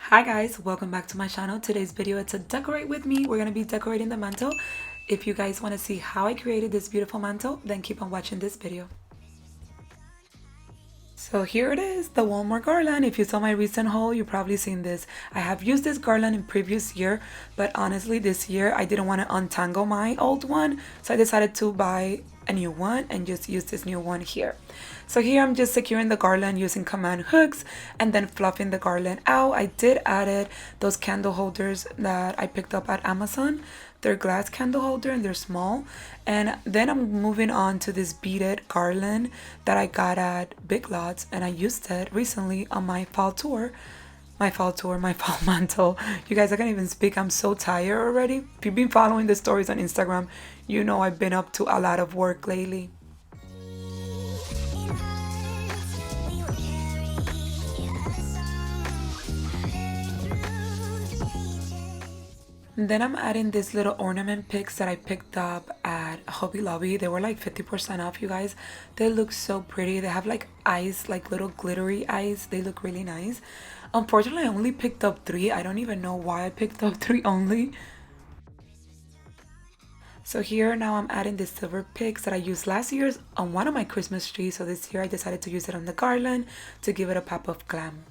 Hi guys, welcome back to my channel. Today's video it's a decorate with me. We're gonna be decorating the mantle. If you guys want to see how I created this beautiful mantle, then keep on watching this video. So here it is, the Walmart garland. If you saw my recent haul, you've probably seen this. I have used this garland in previous year, but honestly this year I didn't want to untangle my old one, so I decided to buy a new one and just use this new one here. So here I'm just securing the garland using command hooks and then fluffing the garland out. I did added those candle holders that I picked up at Amazon. They're glass candle holder and they're small. And then I'm moving on to this beaded garland that I got at Big Lots, and I used it recently on my fall tour. My fall mantle. You guys, I can't even speak. I'm so tired already. If you've been following the stories on Instagram, you know I've been up to a lot of work lately. Then I'm adding these little ornament picks that I picked up at Hobby Lobby. They were like 50% off, you guys. They look so pretty. They have like eyes, like little glittery eyes. They look really nice. Unfortunately, I only picked up 3. I don't even know why I picked up 3 only. So here now I'm adding the silver picks that I used last year on one of my Christmas trees. So this year I decided to use it on the garland to give it a pop of glam.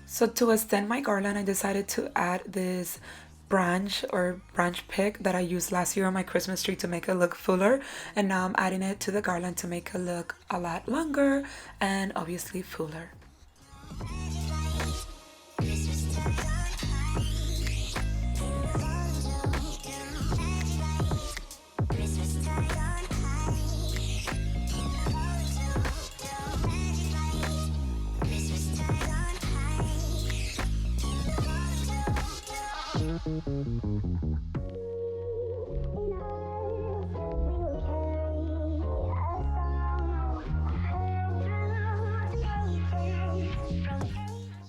So to extend my garland, I decided to add this branch pick that I used last year on my Christmas tree to make it look fuller. And now I'm adding it to the garland to make it look a lot longer and obviously fuller.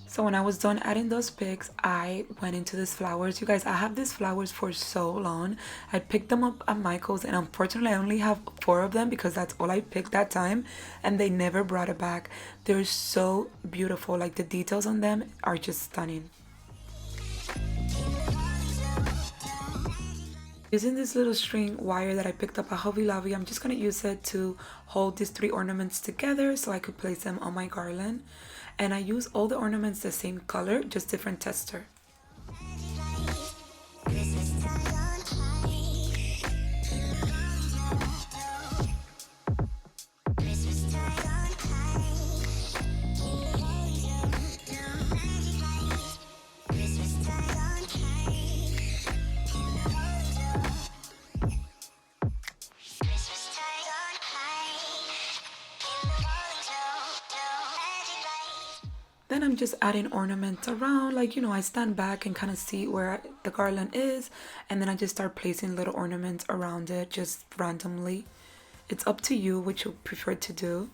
So when I was done adding those picks, I went into these flowers. You guys, I have these flowers for so long. I picked them up at Michael's, and unfortunately I only have 4 of them because that's all I picked that time, and they never brought it back. They're so beautiful. Like the details on them are just stunning. Using this little string wire that I picked up at Hobby Lobby, I'm just going to use it to hold these 3 ornaments together so I could place them on my garland. And I use all the ornaments the same color, just different texture. Then I'm just adding ornaments around, like, I stand back and kind of see where the garland is, and then I just start placing little ornaments around it just randomly. It's up to you what you prefer to do.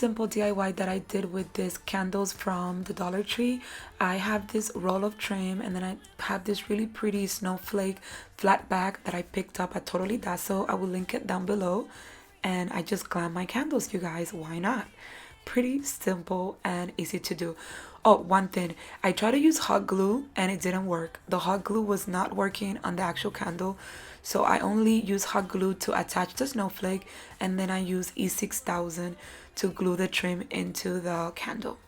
Simple DIY that I did with these candles from the Dollar Tree. I have this roll of trim, and then I have this really pretty snowflake flat back that I picked up at Totally Dazzle. I will link it down below. And I just glam my candles, you guys. Why not? Pretty simple and easy to do. Oh, one thing, I tried to use hot glue and it didn't work. The hot glue was not working on the actual candle, so I only use hot glue to attach the snowflake, and then I use E6000 to glue the trim into the candle.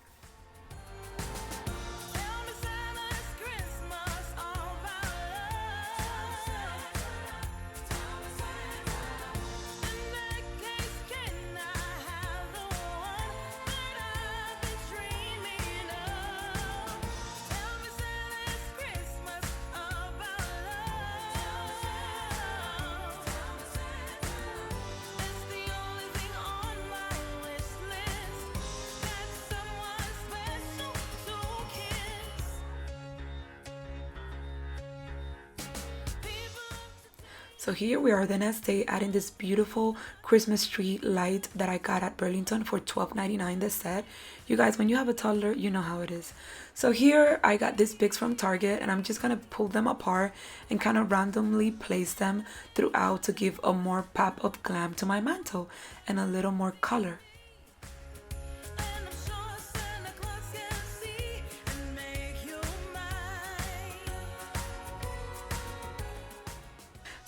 So here we are the next day adding this beautiful Christmas tree light that I got at Burlington for $12.99 the set. You guys, when you have a toddler, you know how it is. So here I got these picks from Target and I'm just gonna pull them apart and kind of randomly place them throughout to give a more pop of glam to my mantle and a little more color.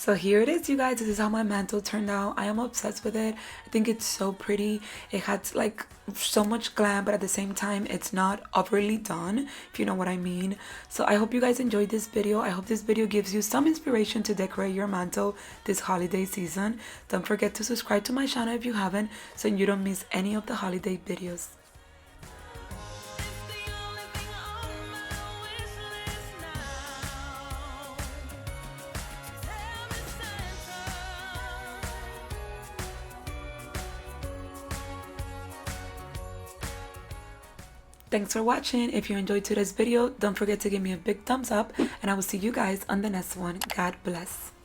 So here it is, you guys. This is how my mantle turned out. I am obsessed with it. I think it's so pretty. It has like so much glam, but at the same time it's not overly done, if you know what I mean. So I hope you guys enjoyed this video. I hope this video gives you some inspiration to decorate your mantle this holiday season. Don't forget to subscribe to my channel if you haven't, so you don't miss any of the holiday videos. Thanks for watching. If you enjoyed today's video, don't forget to give me a big thumbs up and I will see you guys on the next one. God bless.